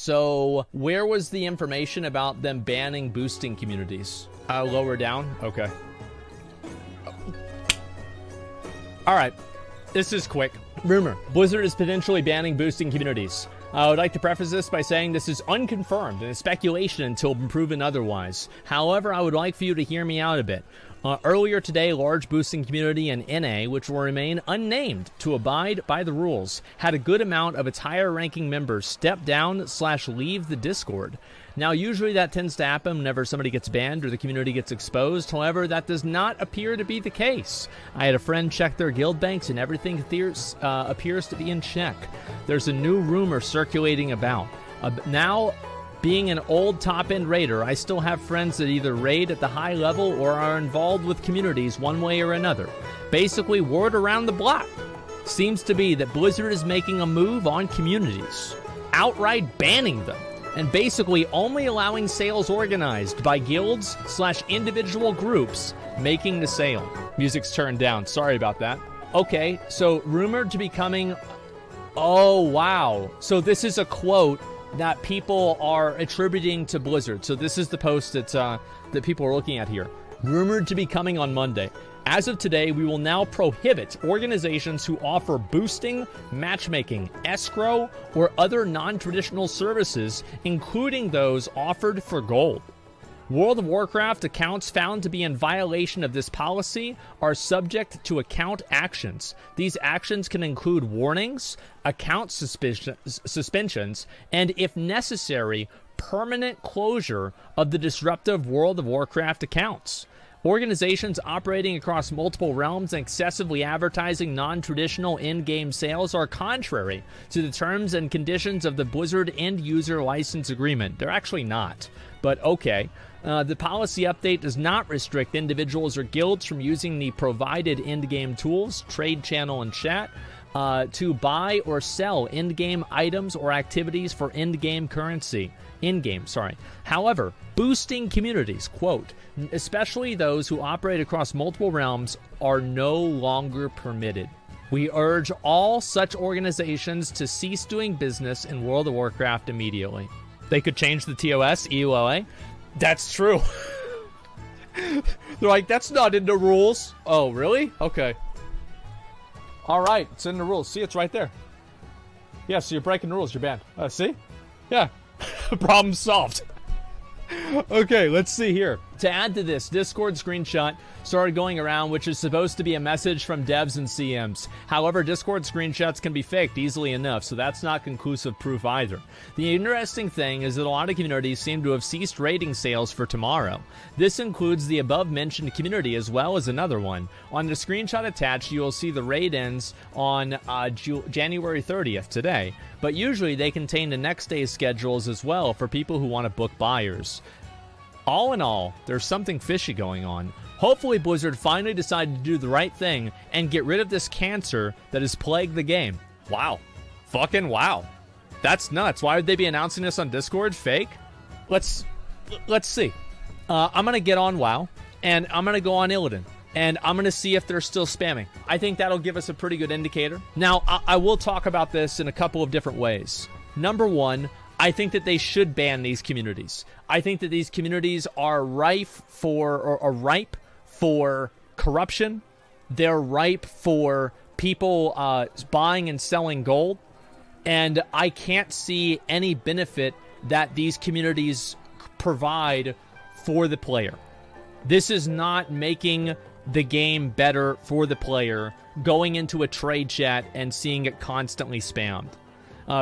So where was the information about them banning boosting communities? Lower down? Okay. All right. This is quick. Rumor. Blizzard is potentially banning boosting communities. I would like to preface this by saying this is unconfirmed and speculation until proven otherwise. However, I would like for you to hear me out a bit. Earlier today, large boosting community in NA, which will remain unnamed to abide by the rules, had a good amount of its higher-ranking members step down/leave the Discord. Now, usually that tends to happen whenever somebody gets banned or the community gets exposed. However, that does not appear to be the case. I had a friend check their guild banks and everything appears to be in check. There's a new rumor circulating about. Now, being an old top-end raider, I still have friends that either raid at the high level or are involved with communities one way or another. Basically, word around the block seems to be that Blizzard is making a move on communities, outright banning them, and basically only allowing sales organized by guilds/individual groups making the sale. Music's turned down. Sorry about that. Okay, so rumored to be coming... Oh, wow. So this is a quote that people are attributing to Blizzard. So this is the post that people are looking at here. Rumored to be coming on Monday. As of today, we will now prohibit organizations who offer boosting, matchmaking, escrow, or other non-traditional services, including those offered for gold. World of Warcraft accounts found to be in violation of this policy are subject to account actions. These actions can include warnings, account suspensions, and, if necessary, permanent closure of the disruptive World of Warcraft accounts. Organizations operating across multiple realms and excessively advertising non-traditional in-game sales are contrary to the terms and conditions of the Blizzard end-user license agreement. They're actually not, but okay. The policy update does not restrict individuals or guilds from using the provided in-game tools, trade channel, and chat to buy or sell in-game items or activities for in-game currency. However, boosting communities, quote, especially those who operate across multiple realms, are no longer permitted. We urge all such organizations to cease doing business in World of Warcraft immediately. They could change the TOS, EULA. That's true. They're like, that's not in the rules. Oh, really? Okay. All right, it's in the rules. See, it's right there. Yeah, so you're breaking the rules. You're banned. See? Yeah. Problem solved. Okay, let's see here. To add to this, Discord screenshot started going around, which is supposed to be a message from devs and CMs. However, Discord screenshots can be faked easily enough, so that's not conclusive proof either. The interesting thing is that a lot of communities seem to have ceased raiding sales for tomorrow. This includes the above-mentioned community as well as another one. On the screenshot attached, you will see the raid ends on January 30th, today, but usually they contain the next day's schedules as well for people who want to book buyers. All in all, there's something fishy going on. Hopefully Blizzard finally decided to do the right thing and get rid of this cancer that has plagued the game. Wow. Fucking wow. That's nuts. Why would they be announcing this on Discord? Fake? Let's see. I'm going to get on WoW, and I'm going to go on Illidan, and I'm going to see if they're still spamming. I think that'll give us a pretty good indicator. Now, I will talk about this in a couple of different ways. Number one, I think that they should ban these communities. I think that these communities are rife for corruption. They're ripe for people buying and selling gold. And I can't see any benefit that these communities provide for the player. This is not making the game better for the player, going into a trade chat and seeing it constantly spammed.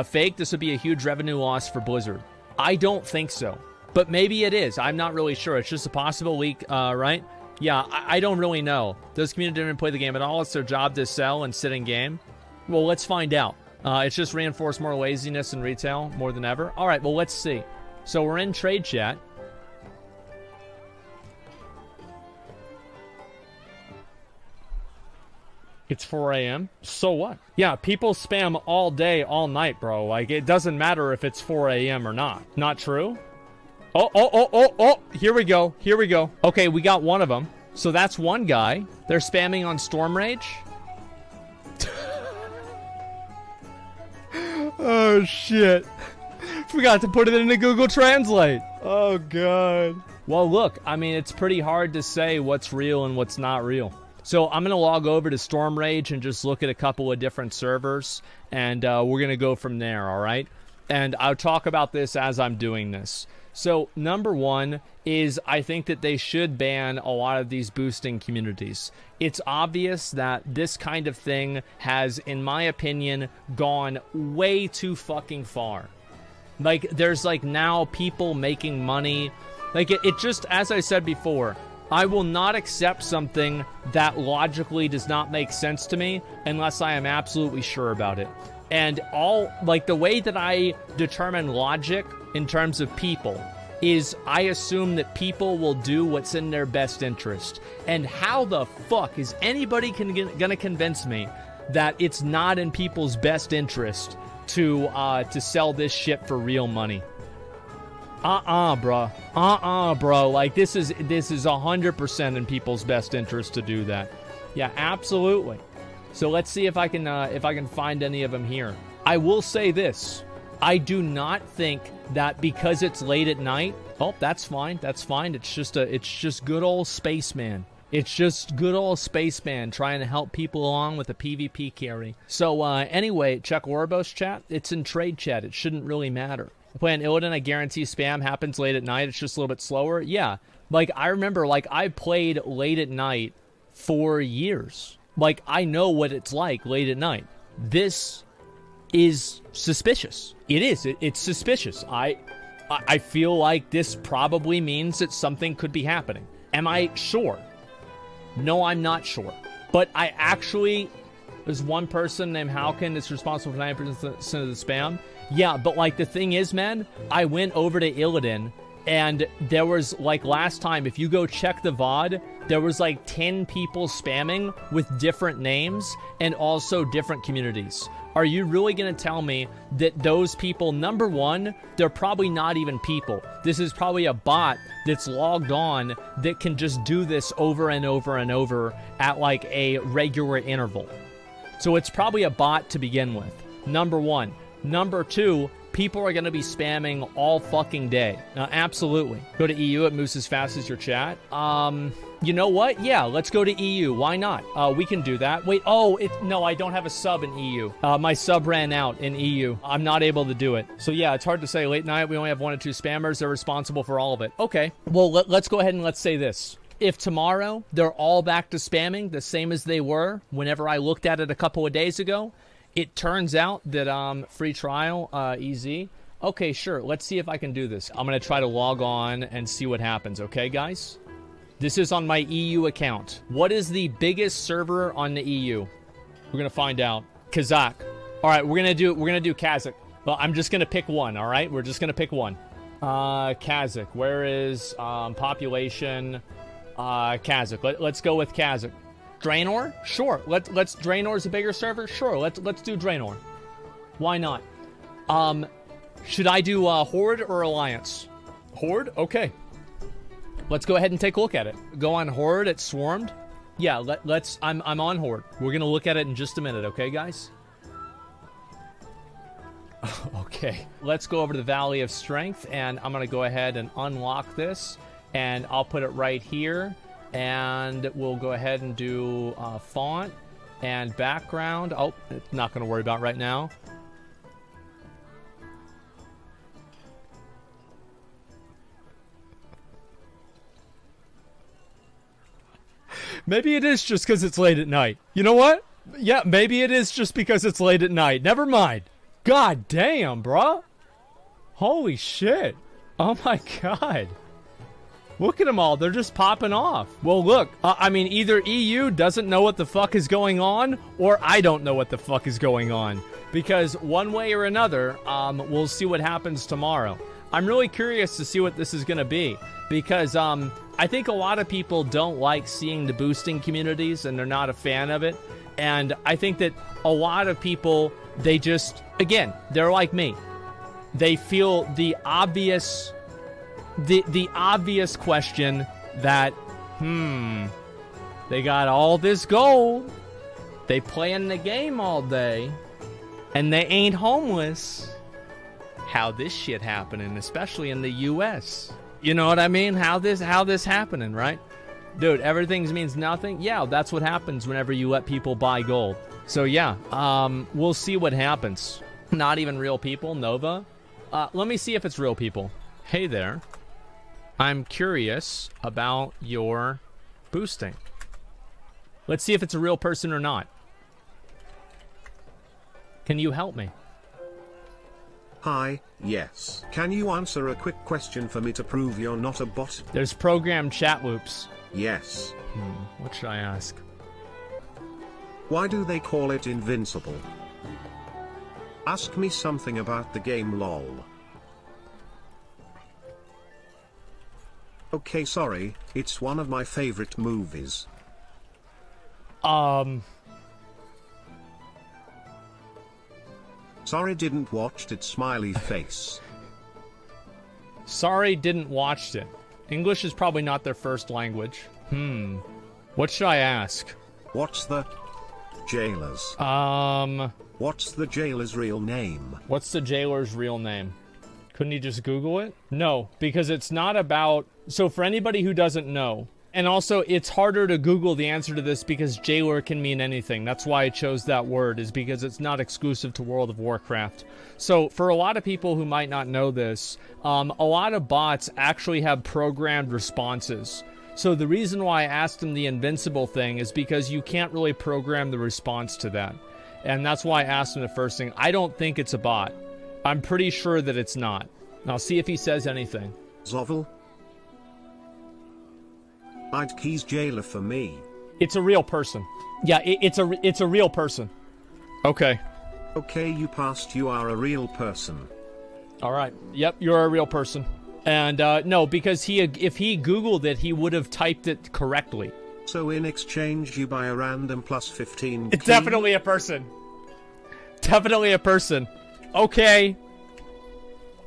Fake, this would be a huge revenue loss for Blizzard. I don't think so, but maybe it is. I'm not really sure. It's just a possible leak, right? Yeah, I don't really know. Those community didn't play the game at all. It's their job to sell and sit in game. Well, let's find out. It's just reinforced more laziness in retail more than ever. All right, well, let's see. So we're in trade chat. It's 4 a.m. So what? Yeah, people spam all day, all night, bro. Like, it doesn't matter if it's 4 a.m. or not. Not true? Oh. Here we go. Okay, we got one of them. So that's one guy. They're spamming on Storm Rage. Oh, shit. Forgot to put it into Google Translate. Oh, God. Well, look, I mean, it's pretty hard to say what's real and what's not real. So I'm going to log over to Storm Rage and just look at a couple of different servers, and we're going to go from there, all right? And I'll talk about this as I'm doing this. So number one is I think that they should ban a lot of these boosting communities. It's obvious that this kind of thing has, in my opinion, gone way too fucking far. Like, there's like now people making money. Like, it just, as I said before, I will not accept something that logically does not make sense to me unless I am absolutely sure about it. And the way that I determine logic in terms of people is I assume that people will do what's in their best interest. And how the fuck is anybody gonna convince me that it's not in people's best interest to sell this shit for real money? Bro. Like, this is 100% in people's best interest to do that. Yeah, absolutely. So let's see if I can find any of them here. I will say this. I do not think that because it's late at night. Oh, that's fine. That's fine. It's just good old spaceman. It's just good old spaceman trying to help people along with a PvP carry. So anyway, check Orbos chat. It's in trade chat. It shouldn't really matter. Playing Illidan, I guarantee spam happens late at night. It's just a little bit slower. Yeah. Like, I remember, like, I played late at night for years. Like, I know what it's like late at night. This is suspicious. It is. It's suspicious. I feel like this probably means that something could be happening. Am I sure? No, I'm not sure. But I actually... There's one person named Halkin that's responsible for 90% of the spam. Yeah, but, like, the thing is, man, I went over to Illidan, and there was, like, last time, if you go check the VOD, there was, like, 10 people spamming with different names and also different communities. Are you really going to tell me that those people, number one, they're probably not even people. This is probably a bot that's logged on that can just do this over and over and over at, like, a regular interval. So it's probably a bot to begin with, number one. Number two, people are going to be spamming all fucking day. Absolutely. Go to EU, it moves as fast as your chat. You know what? Yeah, let's go to EU. Why not? We can do that. Wait, no, I don't have a sub in EU. My sub ran out in EU. I'm not able to do it. So yeah, it's hard to say. Late night, we only have 1 or 2 spammers. They're responsible for all of it. Okay, well, let's go ahead and let's say this. If tomorrow they're all back to spamming the same as they were whenever I looked at it a couple of days ago, it turns out that free trial, easy. Okay, sure. Let's see if I can do this. I'm going to try to log on and see what happens. Okay, guys? This is on my EU account. What is the biggest server on the EU? We're going to find out. Kazakh. All right, we're going to do Kazakh. Well, I'm just going to pick one, all right? We're just going to pick one. Kazakh. Where is population? Kazakh. Let's go with Kazakh. Draenor? Sure. Let's Draenor's a bigger server? Sure. Let's do Draenor. Why not? Should I do Horde or Alliance? Horde? Okay. Let's go ahead and take a look at it. Go on Horde. It's swarmed. Yeah, let's I'm on Horde. We're going to look at it in just a minute, okay, guys? Okay. Let's go over to the Valley of Strength, and I'm going to go ahead and unlock this. And I'll put it right here, and we'll go ahead and do font and background. Oh, not going to worry about right now. Maybe it is just because it's late at night. You know what? Yeah, maybe it is just because it's late at night. Never mind. God damn, bro. Holy shit. Oh my god. Look at them all. They're just popping off. Well, look. I mean, either EU doesn't know what the fuck is going on, or I don't know what the fuck is going on. Because one way or another, we'll see what happens tomorrow. I'm really curious to see what this is going to be. Because I think a lot of people don't like seeing the boosting communities, and they're not a fan of it. And I think that a lot of people, they just, again, they're like me. They feel the obvious... The obvious question that, they got all this gold, they playing the game all day, and they ain't homeless, how this shit happening, especially in the US. You know what I mean? How this happening, right? Dude, everything means nothing. Yeah, that's what happens whenever you let people buy gold. So yeah, we'll see what happens. Not even real people, Nova. Let me see if it's real people. Hey there. I'm curious about your boosting. Let's see if it's a real person or not. Can you help me? Hi, yes. Can you answer a quick question for me to prove you're not a bot? There's programmed chat loops. Yes. What should I ask? Why do they call it invincible? Ask me something about the game lol. Okay, sorry, it's one of my favorite movies. Sorry, didn't watched it, smiley face. Sorry, didn't watched it. English is probably not their first language. What should I ask? What's the jailer's? What's the jailer's real name? What's the jailer's real name? Couldn't you just Google it? No, because it's not about... So for anybody who doesn't know, and also it's harder to Google the answer to this because jailer can mean anything. That's why I chose that word, is because it's not exclusive to World of Warcraft. So for a lot of people who might not know this, a lot of bots actually have programmed responses. So the reason why I asked him the invincible thing is because you can't really program the response to that. And that's why I asked him the first thing. I don't think it's a bot. I'm pretty sure that it's not. I'll see if he says anything. Zovel? I'd keys jailer for me. It's a real person. Yeah, it's a real person. Okay. Okay, you passed. You are a real person. All right. Yep, you're a real person. And no, because if he Googled it, he would have typed it correctly. So in exchange, you buy a random plus 15 It's definitely a person. Definitely a person. Okay.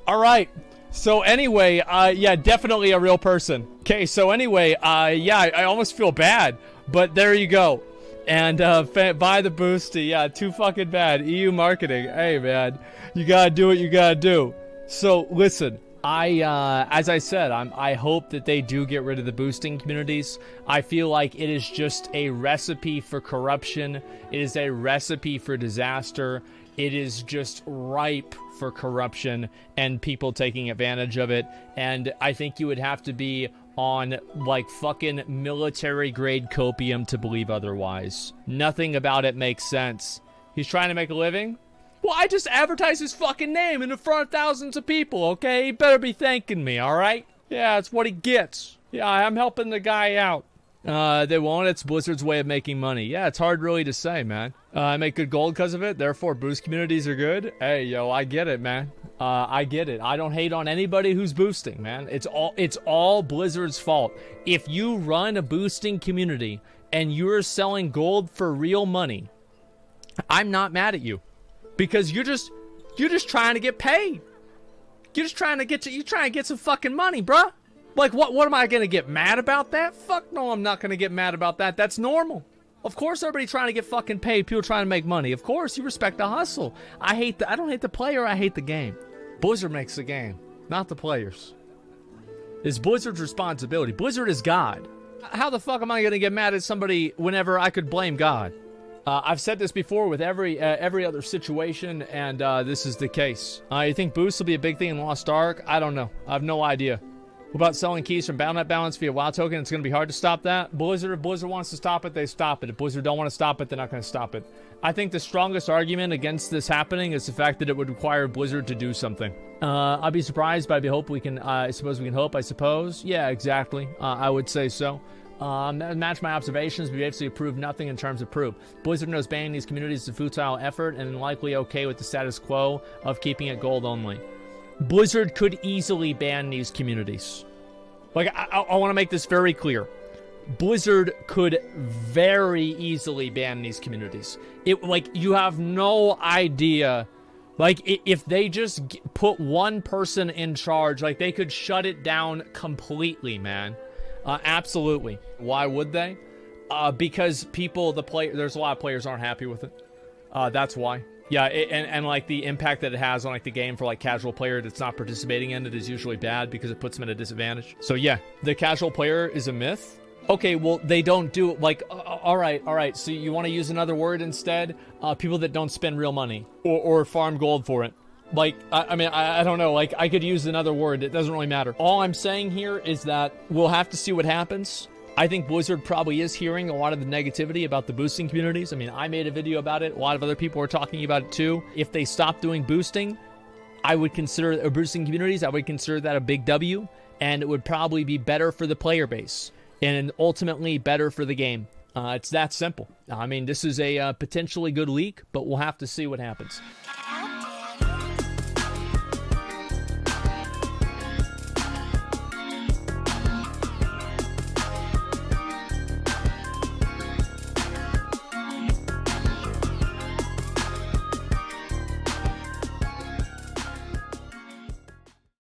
All right. So anyway, yeah, definitely a real person. Okay, so anyway, yeah, I almost feel bad, but there you go. And buy the boosty. Yeah, too fucking bad. EU marketing. Hey, man, you gotta do what you gotta do. So listen, as I said, I hope that they do get rid of the boosting communities. I feel like it is just a recipe for corruption. It is a recipe for disaster. It is just ripe for corruption and people taking advantage of it. And I think you would have to be on like fucking military grade copium to believe otherwise. Nothing about it makes sense. He's trying to make a living? Well, I just advertised his fucking name in front of thousands of people, okay? He better be thanking me, alright? Yeah, it's what he gets. Yeah, I'm helping the guy out. They won't. It's Blizzard's way of making money. Yeah, it's hard really to say, man. I make good gold because of it, therefore boost communities are good. Hey, yo, I get it, man. I get it. I don't hate on anybody who's boosting, man. It's all Blizzard's fault. If you run a boosting community and you're selling gold for real money, I'm not mad at you. Because you're just trying to get paid. You're just trying to get some fucking money, bruh. Like, what am I going to get mad about that? Fuck no, I'm not going to get mad about that. That's normal. Of course, everybody trying to get fucking paid. People trying to make money. Of course, you respect the hustle. I don't hate the player. I hate the game. Blizzard makes the game, not the players. It's Blizzard's responsibility. Blizzard is God. How the fuck am I going to get mad at somebody whenever I could blame God? I've said this before with every other situation, and this is the case. You think boosts will be a big thing in Lost Ark? I don't know. I have no idea. What about selling keys from Battle.net balance via WoW token? It's going to be hard to stop that. If Blizzard wants to stop it, they stop it. If Blizzard don't want to stop it, they're not going to stop it. I think the strongest argument against this happening is the fact that it would require Blizzard to do something. I'd be surprised, but I suppose we can hope, I suppose. Yeah, exactly. I would say so. Match my observations, but basically prove nothing in terms of proof. Blizzard knows banning these communities is a futile effort and likely okay with the status quo of keeping it gold only. Blizzard could easily ban these communities. Like, I want to make this very clear. Blizzard could very easily ban these communities. You have no idea. Like, if they just put one person in charge, like, they could shut it down completely, man. Absolutely. Why would they? Because there's a lot of players aren't happy with it. That's why. Yeah, and like the impact that it has on like the game for like casual player that's not participating in it is usually bad because it puts them at a disadvantage. So yeah, the casual player is a myth. Okay, well, they don't do like, all right. So you want to use another word instead? People that don't spend real money or farm gold for it. Like, I mean, I don't know. Like, I could use another word. It doesn't really matter. All I'm saying here is that we'll have to see what happens. I think Blizzard probably is hearing a lot of the negativity about the boosting communities. I mean, I made a video about it. A lot of other people are talking about it too. If they stop doing boosting, I would consider boosting communities. I would consider that a big W, and it would probably be better for the player base and ultimately better for the game. It's that simple. I mean, this is a potentially good leak, but we'll have to see what happens.